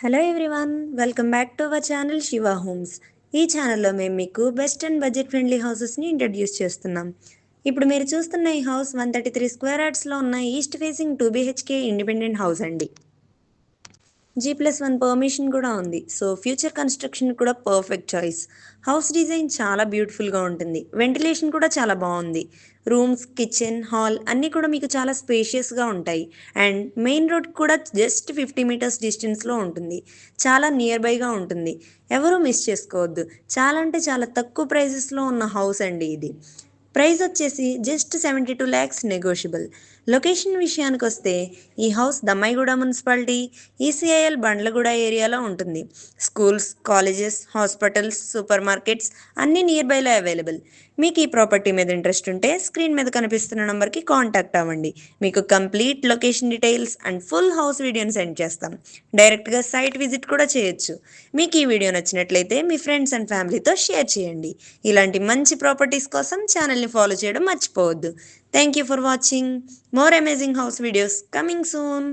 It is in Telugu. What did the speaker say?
Hello everyone, welcome back to our channel Shiva homes. ఈ ఛానల్లో మేము మీకు బెస్ట్ అండ్ బడ్జెట్ ఫ్రెండ్లీ హౌసెస్ని ఇంట్రడ్యూస్ చేస్తున్నాం. ఇప్పుడు మీరు చూస్తున్న ఈ హౌస్ 133 స్క్వేర్ యార్డ్స్లో ఉన్న east facing 2 BHK independent house అండి. G+1 పర్మిషన్ కూడా ఉంది. సో ఫ్యూచర్ కన్స్ట్రక్షన్ కూడా పర్ఫెక్ట్ చాయిస్. హౌస్ డిజైన్ చాలా బ్యూటిఫుల్గా ఉంటుంది. వెంటిలేషన్ కూడా చాలా బాగుంది. రూమ్స్, కిచెన్, హాల్ అన్నీ కూడా మీకు చాలా స్పేషియస్గా ఉంటాయి. అండ్ మెయిన్ రోడ్ కూడా జస్ట్ 50 మీటర్స్ డిస్టెన్స్లో ఉంటుంది. చాలా నియర్ బైగా ఉంటుంది. ఎవరూ మిస్ చేసుకోవద్దు. చాలా అంటే చాలా తక్కువ ప్రైజెస్లో ఉన్న హౌస్ అండి ఇది. ప్రైస్ వచ్చేసి జస్ట్ 72 lakhs నెగోషియబుల్. లొకేషన్ విషయానికి వస్తే ఈ house Dammaiguda municipality, ECIL Bandlaguda ఏరియాలో ఉంటుంది. Schools, colleges, hospitals, super markets అన్నీ నియర్ బైలో అవైలబుల్. మీకు ఈ ప్రాపర్టీ మీద ఇంట్రెస్ట్ ఉంటే స్క్రీన్ మీద కనిపిస్తున్న నెంబర్కి కాంటాక్ట్ అవ్వండి. మీకు complete location details and full house వీడియోని సెండ్ చేస్తాం. డైరెక్ట్గా సైట్ విజిట్ కూడా చేయొచ్చు. మీకు ఈ వీడియో నచ్చినట్లయితే మీ ఫ్రెండ్స్ అండ్ ఫ్యామిలీతో షేర్ చేయండి. ఇలాంటి మంచి ప్రాపర్టీస్ కోసం ఛానల్ని ఫాలో చేయడం మర్చిపోవద్దు. Thank you for watching. More amazing house videos coming soon.